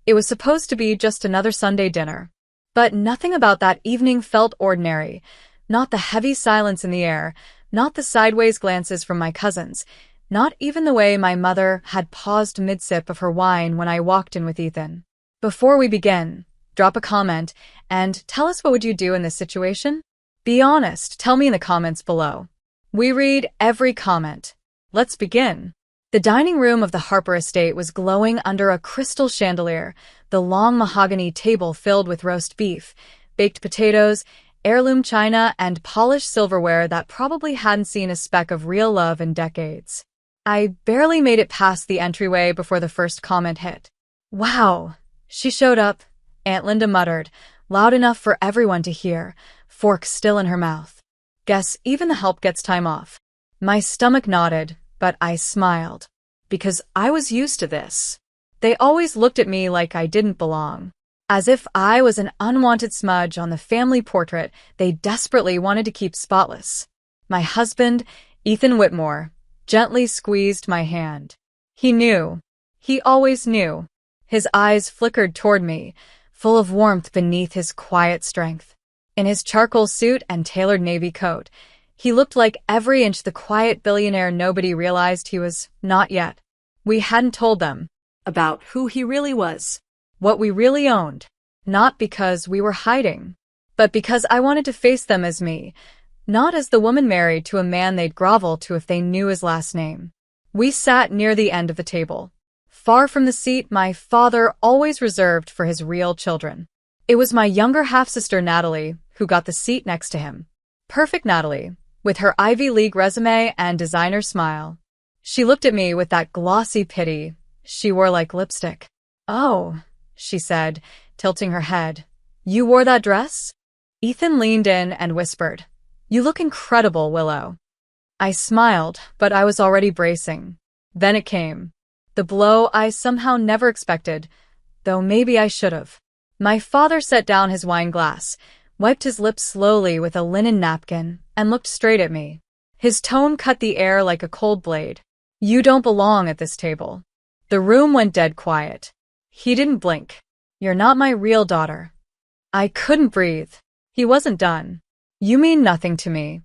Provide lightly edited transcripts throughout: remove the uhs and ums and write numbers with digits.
It was supposed to be just another Sunday dinner. But nothing about that evening felt ordinary. Not the heavy silence in the air, not the sideways glances from my cousins, not even the way my mother had paused mid-sip of her wine when I walked in with Ethan. Before we begin, drop a comment and tell us what would you do in this situation? Be honest, tell me in the comments below. We read every comment. Let's begin. The dining room of the Harper estate was glowing under a crystal chandelier, the long mahogany table filled with roast beef, baked potatoes, heirloom china, and polished silverware that probably hadn't seen a speck of real love in decades. I barely made it past the entryway before the first comment hit. "Wow, she showed up," Aunt Linda muttered, loud enough for everyone to hear, fork still in her mouth. "Guess even the help gets time off." My stomach nodded, but I smiled, because I was used to this. They always looked at me like I didn't belong, as if I was an unwanted smudge on the family portrait they desperately wanted to keep spotless. My husband, Ethan Whitmore, gently squeezed my hand. He knew. He always knew. His eyes flickered toward me, full of warmth beneath his quiet strength. In his charcoal suit and tailored navy coat, he looked like every inch the quiet billionaire nobody realized he was not yet. We hadn't told them about who he really was, what we really owned, not because we were hiding, but because I wanted to face them as me, not as the woman married to a man they'd grovel to if they knew his last name. We sat near the end of the table, far from the seat my father always reserved for his real children. It was my younger half-sister Natalie who got the seat next to him. Perfect Natalie, with her Ivy League resume and designer smile. She looked at me with that glossy pity she wore like lipstick. "Oh," she said, tilting her head. "You wore that dress?" Ethan leaned in and whispered, "You look incredible, Willow." I smiled, but I was already bracing. Then it came. The blow I somehow never expected, though maybe I should have. My father set down his wine glass, wiped his lips slowly with a linen napkin, and looked straight at me. His tone cut the air like a cold blade. "You don't belong at this table." The room went dead quiet. He didn't blink. "You're not my real daughter." I couldn't breathe. He wasn't done. "You mean nothing to me."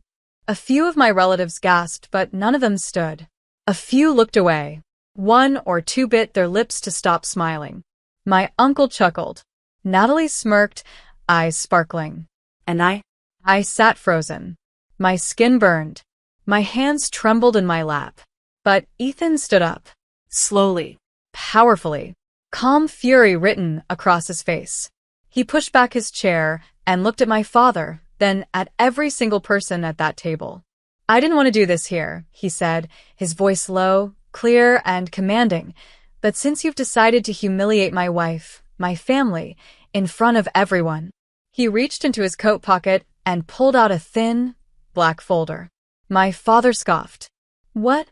A few of my relatives gasped, but none of them stood. A few looked away. One or two bit their lips to stop smiling. My uncle chuckled. Natalie smirked, eyes sparkling. And I sat frozen. My skin burned. My hands trembled in my lap. But Ethan stood up. Slowly. Powerfully. Calm fury written across his face. He pushed back his chair and looked at my father, then at every single person at that table. "I didn't want to do this here," he said, his voice low, clear, and commanding. "But since you've decided to humiliate my wife, my family, in front of everyone." He reached into his coat pocket and pulled out a thin, black folder. My father scoffed. "What?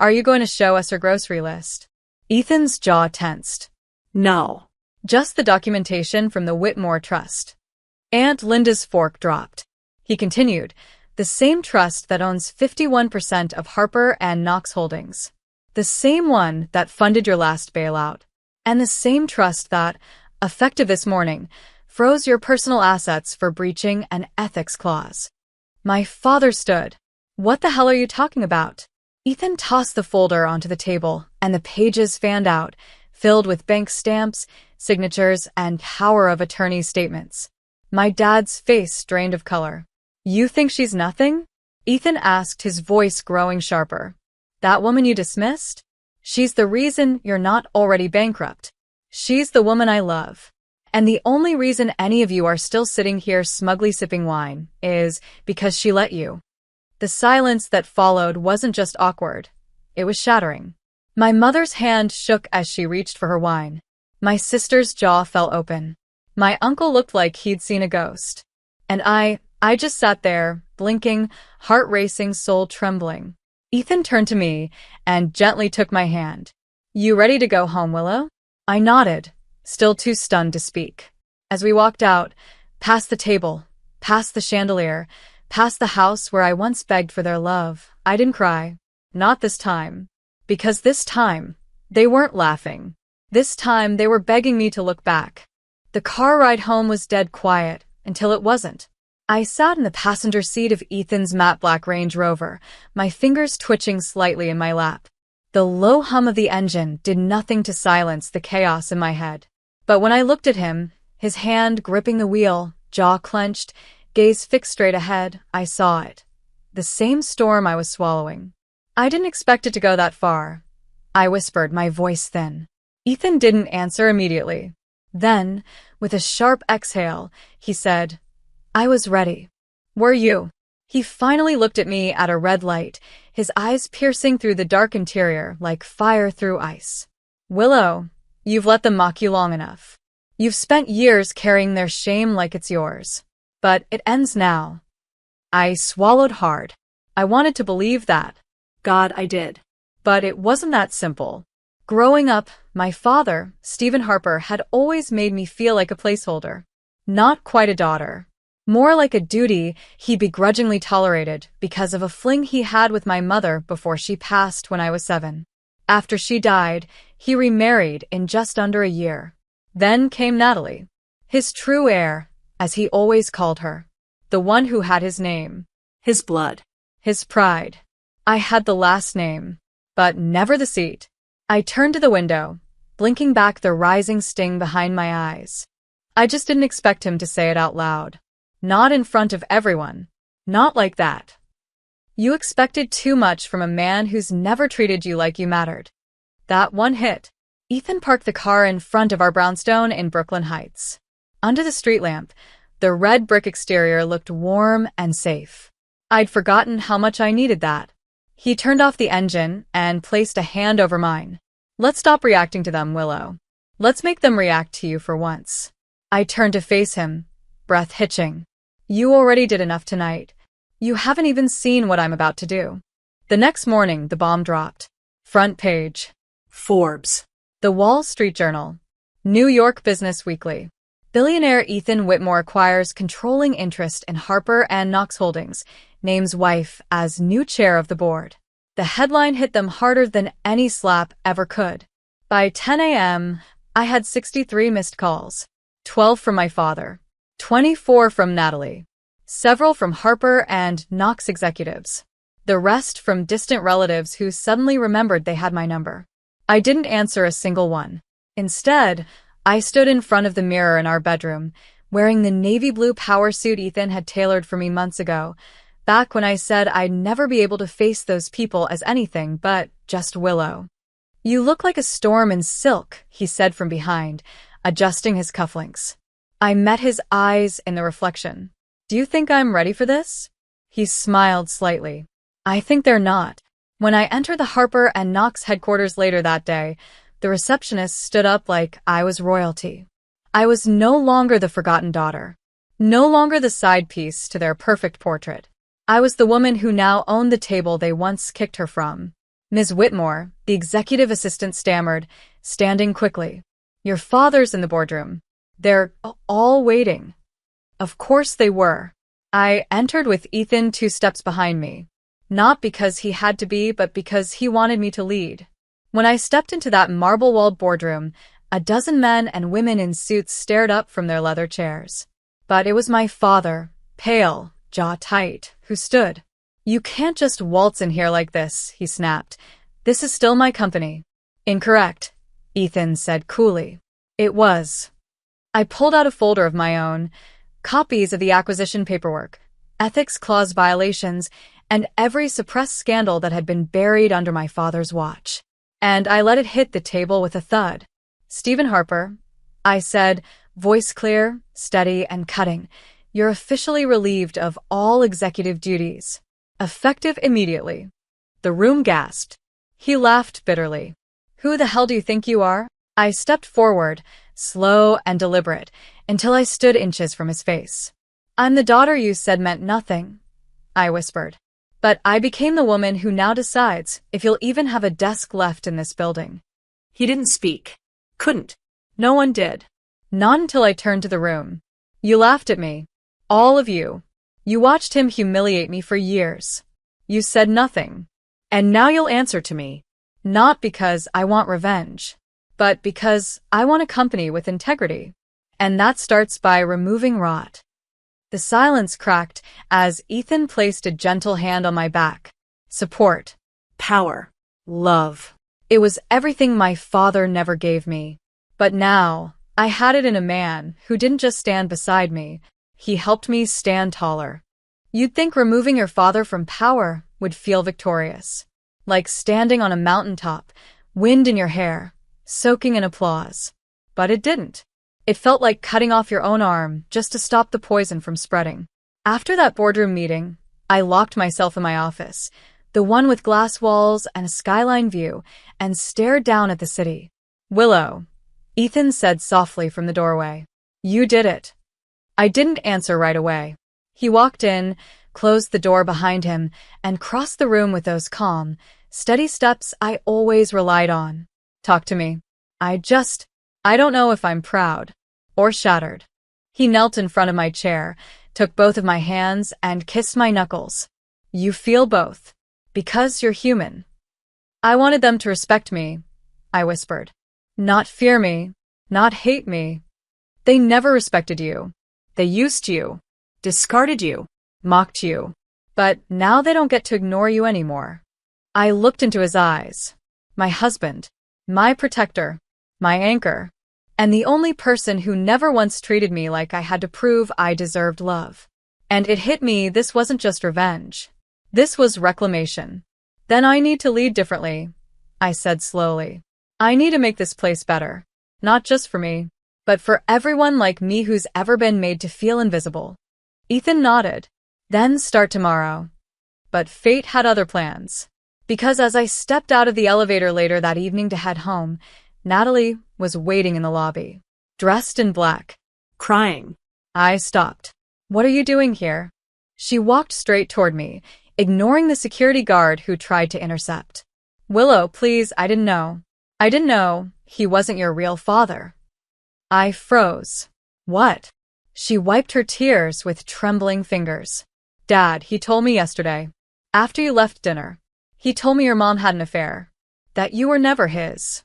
Are you going to show us her grocery list?" Ethan's jaw tensed. "No. Just the documentation from the Whitmore Trust." Aunt Linda's fork dropped. He continued, "The same trust that owns 51% of Harper and Knox Holdings. The same one that funded your last bailout. And the same trust that, effective this morning, froze your personal assets for breaching an ethics clause." My father stood. "What the hell are you talking about?" Ethan tossed the folder onto the table, and the pages fanned out, filled with bank stamps, signatures, and power of attorney statements. My dad's face drained of color. "You think she's nothing?" Ethan asked, his voice growing sharper. "That woman you dismissed? She's the reason you're not already bankrupt. She's the woman I love. And the only reason any of you are still sitting here smugly sipping wine is because she let you." The silence that followed wasn't just awkward. It was shattering. My mother's hand shook as she reached for her wine. My sister's jaw fell open. My uncle looked like he'd seen a ghost. And I just sat there, blinking, heart racing, soul trembling. Ethan turned to me and gently took my hand. "You ready to go home, Willow?" I nodded, still too stunned to speak. As we walked out, past the table, past the chandelier, past the house where I once begged for their love, I didn't cry. Not this time. Because this time, they weren't laughing. This time they were begging me to look back. The car ride home was dead quiet, until it wasn't. I sat in the passenger seat of Ethan's matte black Range Rover, my fingers twitching slightly in my lap. The low hum of the engine did nothing to silence the chaos in my head. But when I looked at him, his hand gripping the wheel, jaw clenched, gaze fixed straight ahead, I saw it. The same storm I was swallowing. I didn't expect it to go that far. I whispered, my voice thin. Ethan didn't answer immediately. Then, with a sharp exhale, he said, I was ready. Were you? He finally looked at me at a red light, his eyes piercing through the dark interior like fire through ice. Willow, you've let them mock you long enough. You've spent years carrying their shame like it's yours. But it ends now. I swallowed hard. I wanted to believe that. God, I did. But it wasn't that simple. Growing up, my father, Stephen Harper, had always made me feel like a placeholder. Not quite a daughter. More like a duty he begrudgingly tolerated because of a fling he had with my mother before she passed when I was 7. After she died, he remarried in just under a year. Then came Natalie. His true heir, as he always called her. The one who had his name. His blood. His pride. I had the last name, but never the seat. I turned to the window, blinking back the rising sting behind my eyes. I just didn't expect him to say it out loud. Not in front of everyone. Not like that. You expected too much from a man who's never treated you like you mattered. That one hit. Ethan parked the car in front of our brownstone in Brooklyn Heights. Under the street lamp, the red brick exterior looked warm and safe. I'd forgotten how much I needed that. He turned off the engine and placed a hand over mine. Let's stop reacting to them, Willow. Let's make them react to you for once. I turned to face him, breath hitching. You already did enough tonight. You haven't even seen what I'm about to do. The next morning, the bomb dropped. Front page. Forbes. The Wall Street Journal. New York Business Weekly. Billionaire Ethan Whitmore acquires controlling interest in Harper & Knox Holdings, names wife as new chair of the board. The headline hit them harder than any slap ever could. By 10 a.m., I had 63 missed calls. 12 from my father. 24 from Natalie. Several from Harper & Knox executives. The rest from distant relatives who suddenly remembered they had my number. I didn't answer a single one. Instead, I stood in front of the mirror in our bedroom, wearing the navy blue power suit Ethan had tailored for me months ago, back when I said I'd never be able to face those people as anything but just Willow. You look like a storm in silk, he said from behind, adjusting his cufflinks. I met his eyes in the reflection. Do you think I'm ready for this? He smiled slightly. I think they're not. When I entered the Harper & Knox headquarters later that day, the receptionist stood up like I was royalty. I was no longer the forgotten daughter. No longer the side piece to their perfect portrait. I was the woman who now owned the table they once kicked her from. Ms. Whitmore, the executive assistant stammered, standing quickly. Your father's in the boardroom. They're all waiting. Of course they were. I entered with Ethan 2 steps behind me. Not because he had to be, but because he wanted me to lead. When I stepped into that marble-walled boardroom, a dozen men and women in suits stared up from their leather chairs. But it was my father, pale, jaw tight, who stood. You can't just waltz in here like this, he snapped. This is still my company. Incorrect, Ethan said coolly. It was. I pulled out a folder of my own, copies of the acquisition paperwork, ethics clause violations, and every suppressed scandal that had been buried under my father's watch. And I let it hit the table with a thud. Stephen Harper, I said, voice clear, steady, and cutting, you're officially relieved of all executive duties. Effective immediately. The room gasped. He laughed bitterly. Who the hell do you think you are? I stepped forward, slow and deliberate, until I stood inches from his face. I'm the daughter you said meant nothing, I whispered. But I became the woman who now decides if you'll even have a desk left in this building. He didn't speak. Couldn't. No one did. Not until I turned to the room. You laughed at me. All of you. You watched him humiliate me for years. You said nothing. And now you'll answer to me. Not because I want revenge, but because I want a company with integrity. And that starts by removing rot. The silence cracked as Ethan placed a gentle hand on my back. Support. Power. Love. It was everything my father never gave me. But now, I had it in a man who didn't just stand beside me. He helped me stand taller. You'd think removing your father from power would feel victorious. Like standing on a mountaintop, wind in your hair, soaking in applause. But it didn't. It felt like cutting off your own arm just to stop the poison from spreading. After that boardroom meeting, I locked myself in my office, the one with glass walls and a skyline view, and stared down at the city. Willow, Ethan said softly from the doorway. You did it. I didn't answer right away. He walked in, closed the door behind him, and crossed the room with those calm, steady steps I always relied on. Talk to me. I don't know if I'm proud or shattered. He knelt in front of my chair, took both of my hands, and kissed my knuckles. You feel both. Because you're human. I wanted them to respect me, I whispered. Not fear me, not hate me. They never respected you. They used you, discarded you, mocked you. But now they don't get to ignore you anymore. I looked into his eyes. My husband, my protector, my anchor, and the only person who never once treated me like I had to prove I deserved love. And it hit me this wasn't just revenge. This was reclamation. Then I need to lead differently, I said slowly. I need to make this place better. Not just for me, but for everyone like me who's ever been made to feel invisible. Ethan nodded. Then start tomorrow. But fate had other plans. Because as I stepped out of the elevator later that evening to head home, Natalie was waiting in the lobby, dressed in black, crying. I stopped. What are you doing here? She walked straight toward me, ignoring the security guard who tried to intercept. Willow, please, I didn't know. I didn't know he wasn't your real father. I froze. What? She wiped her tears with trembling fingers. Dad, he told me yesterday. After you left dinner. He told me your mom had an affair. That you were never his.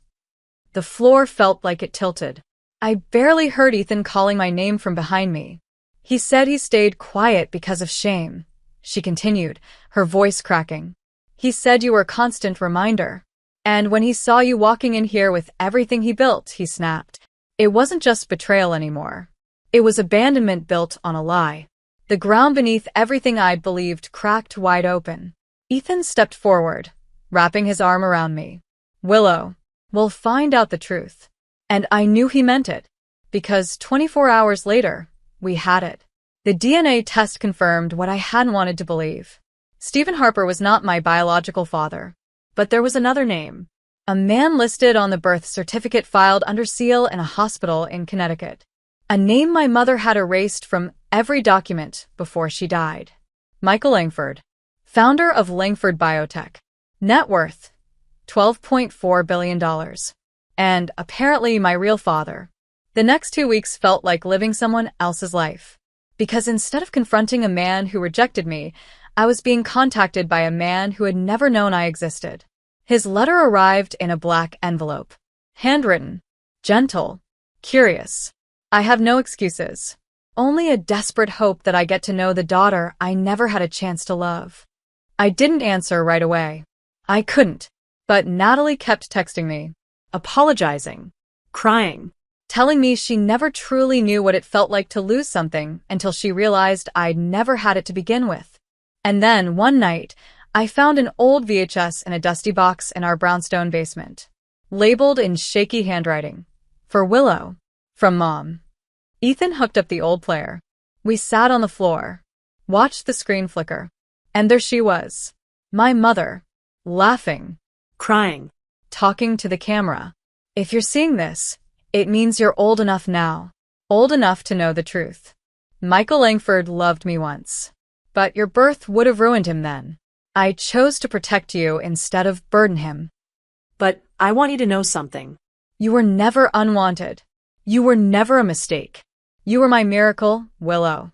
The floor felt like it tilted. I barely heard Ethan calling my name from behind me. He said he stayed quiet because of shame. She continued, her voice cracking. He said you were a constant reminder. And when he saw you walking in here with everything he built, he snapped. It wasn't just betrayal anymore. It was abandonment built on a lie. The ground beneath everything I'd believed cracked wide open. Ethan stepped forward, wrapping his arm around me. Willow, we'll find out the truth. And I knew he meant it. Because 24 hours later, we had it. The DNA test confirmed what I hadn't wanted to believe. Stephen Harper was not my biological father. But there was another name. A man listed on the birth certificate filed under seal in a hospital in Connecticut. A name my mother had erased from every document before she died. Michael Langford, founder of Langford Biotech. Net worth, $12.4 billion. And apparently my real father. The next 2 weeks felt like living someone else's life. Because instead of confronting a man who rejected me, I was being contacted by a man who had never known I existed. His letter arrived in a black envelope. Handwritten. Gentle. Curious. I have no excuses. Only a desperate hope that I get to know the daughter I never had a chance to love. I didn't answer right away. I couldn't. But Natalie kept texting me. Apologizing. Crying. Telling me she never truly knew what it felt like to lose something until she realized I'd never had it to begin with. And then, one night, I found an old VHS in a dusty box in our brownstone basement. Labeled in shaky handwriting. For Willow. From Mom. Ethan hooked up the old player. We sat on the floor. Watched the screen flicker. And there she was. My mother. Laughing. Crying. Talking to the camera. If you're seeing this, it means you're old enough now. Old enough to know the truth. Michael Langford loved me once. But your birth would have ruined him then. I chose to protect you instead of burden him. But I want you to know something. You were never unwanted. You were never a mistake. You were my miracle, Willow.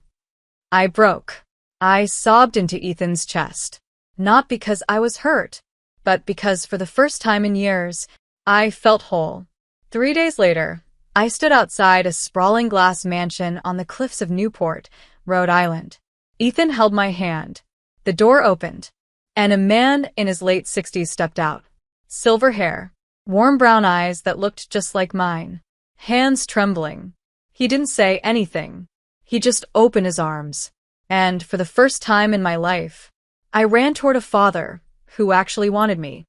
I broke. I sobbed into Ethan's chest. Not because I was hurt, but because for the first time in years, I felt whole. 3 days later, I stood outside a sprawling glass mansion on the cliffs of Newport, Rhode Island. Ethan held my hand. The door opened, and a man in his late 60s stepped out. Silver hair, warm brown eyes that looked just like mine, hands trembling. He didn't say anything. He just opened his arms. And for the first time in my life, I ran toward a father who actually wanted me.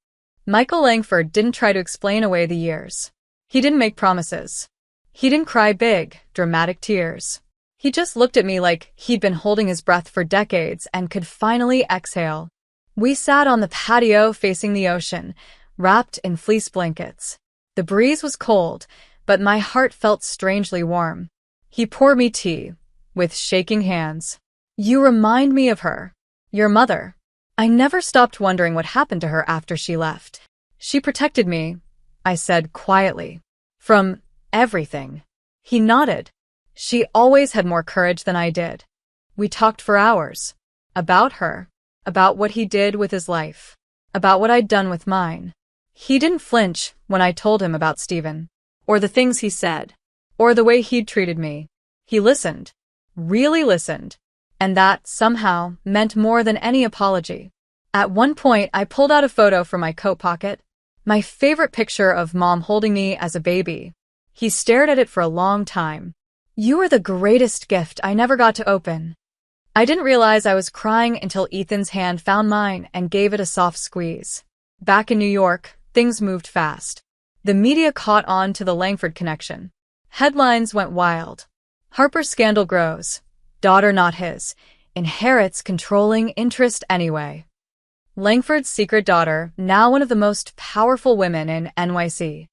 Michael Langford didn't try to explain away the years. He didn't make promises. He didn't cry big, dramatic tears. He just looked at me like he'd been holding his breath for decades and could finally exhale. We sat on the patio facing the ocean, wrapped in fleece blankets. The breeze was cold, but my heart felt strangely warm. He poured me tea, with shaking hands. "You remind me of her. Your mother." I never stopped wondering what happened to her after she left. "She protected me," I said quietly. "From everything." He nodded. "She always had more courage than I did." We talked for hours. About her. About what he did with his life. About what I'd done with mine. He didn't flinch when I told him about Stephen. Or the things he said. Or the way he'd treated me. He listened. Really listened. And that, somehow, meant more than any apology. At one point, I pulled out a photo from my coat pocket. My favorite picture of Mom holding me as a baby. He stared at it for a long time. "You were the greatest gift I never got to open." I didn't realize I was crying until Ethan's hand found mine and gave it a soft squeeze. Back in New York, things moved fast. The media caught on to the Langford connection. Headlines went wild. Harper's scandal grows. Daughter not his. Inherits controlling interest anyway. Langford's secret daughter, now one of the most powerful women in NYC.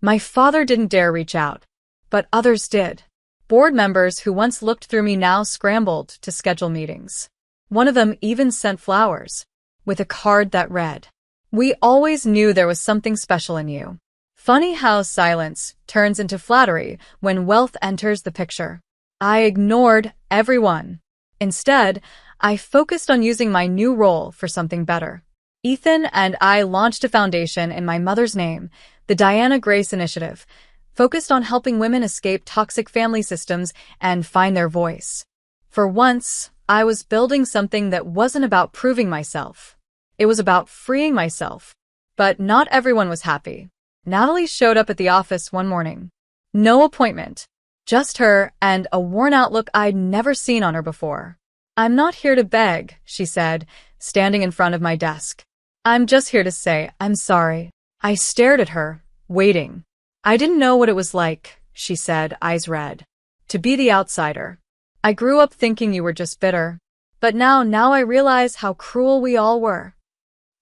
My father didn't dare reach out, but others did. Board members who once looked through me now scrambled to schedule meetings. One of them even sent flowers, with a card that read, "We always knew there was something special in you." Funny how silence turns into flattery when wealth enters the picture. I ignored everyone. Instead, I focused on using my new role for something better. Ethan and I launched a foundation in my mother's name, the Diana Grace Initiative, focused on helping women escape toxic family systems and find their voice. For once, I was building something that wasn't about proving myself. It was about freeing myself. But not everyone was happy. Natalie showed up at the office one morning. No appointment. Just her and a worn-out look I'd never seen on her before. "I'm not here to beg," she said, standing in front of my desk. "I'm just here to say I'm sorry." I stared at her, waiting. "I didn't know what it was like," she said, eyes red. "To be the outsider. I grew up thinking you were just bitter. But now I realize how cruel we all were."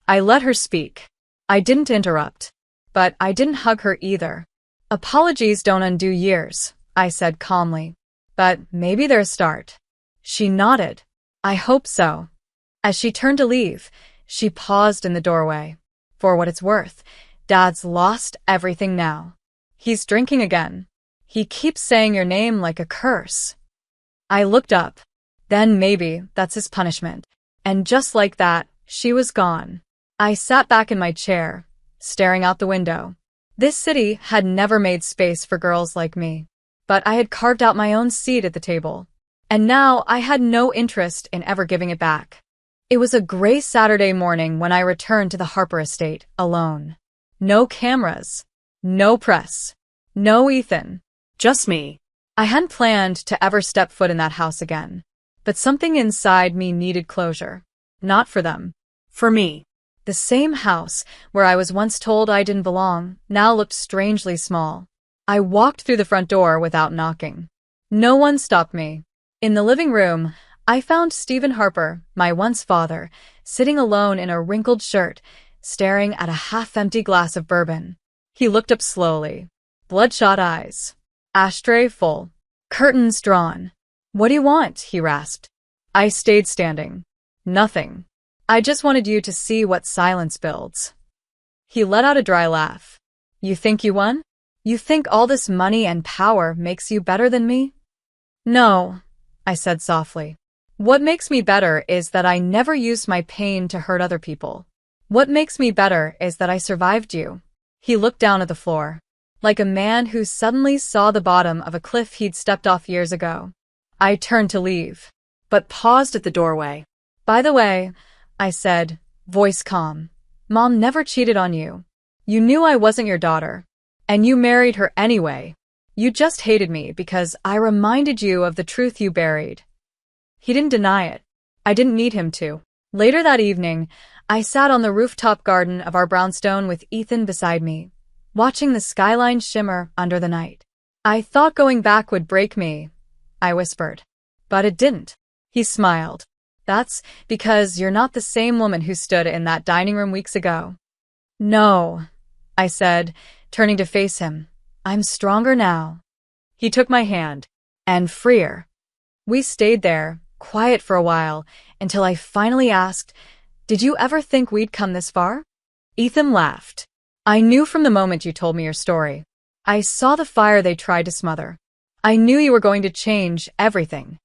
I let her speak. I didn't interrupt. But I didn't hug her either. "Apologies don't undo years," I said calmly. "But maybe they're a start." She nodded. "I hope so." As she turned to leave, she paused in the doorway. "For what it's worth, Dad's lost everything now. He's drinking again. He keeps saying your name like a curse." I looked up. Then maybe that's his punishment. And just like that, she was gone. I sat back in my chair, staring out the window. This city had never made space for girls like me. But I had carved out my own seat at the table. And now I had no interest in ever giving it back. It was a gray Saturday morning when I returned to the Harper estate, alone. No cameras. No press. No Ethan. Just me. I hadn't planned to ever step foot in that house again. But something inside me needed closure. Not for them. For me. The same house, where I was once told I didn't belong, now looked strangely small. I walked through the front door without knocking. No one stopped me. In the living room, I found Stephen Harper, my once father, sitting alone in a wrinkled shirt, staring at a half-empty glass of bourbon. He looked up slowly. Bloodshot eyes. Ashtray full. Curtains drawn. "What do you want?" he rasped. I stayed standing. "Nothing. I just wanted you to see what silence builds." He let out a dry laugh. "You think you won? You think all this money and power makes you better than me?" "No," I said softly. "What makes me better is that I never used my pain to hurt other people. What makes me better is that I survived you." He looked down at the floor. like a man who suddenly saw the bottom of a cliff he'd stepped off years ago. I turned to leave, but paused at the doorway. "By the way," I said, voice calm, "Mom never cheated on you. You knew I wasn't your daughter. And you married her anyway. You just hated me because I reminded you of the truth you buried." He didn't deny it. I didn't need him to. Later that evening, I sat on the rooftop garden of our brownstone with Ethan beside me, watching the skyline shimmer under the night. "I thought going back would break me," I whispered. "But it didn't." He smiled. "That's because you're not the same woman who stood in that dining room weeks ago." "No," I said, turning to face him. "I'm stronger now." He took my hand. "And freer." We stayed there, quiet for a while, until I finally asked, "Did you ever think we'd come this far?" Ethan laughed. "I knew from the moment you told me your story. I saw the fire they tried to smother. I knew you were going to change everything.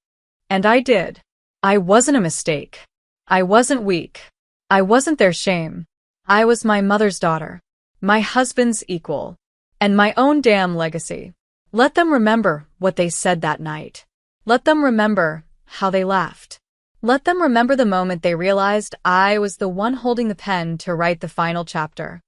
And I did. I wasn't a mistake. I wasn't weak. I wasn't their shame. I was my mother's daughter, my husband's equal, and my own damn legacy. Let them remember what they said that night. Let them remember how they laughed. Let them remember the moment they realized I was the one holding the pen to write the final chapter."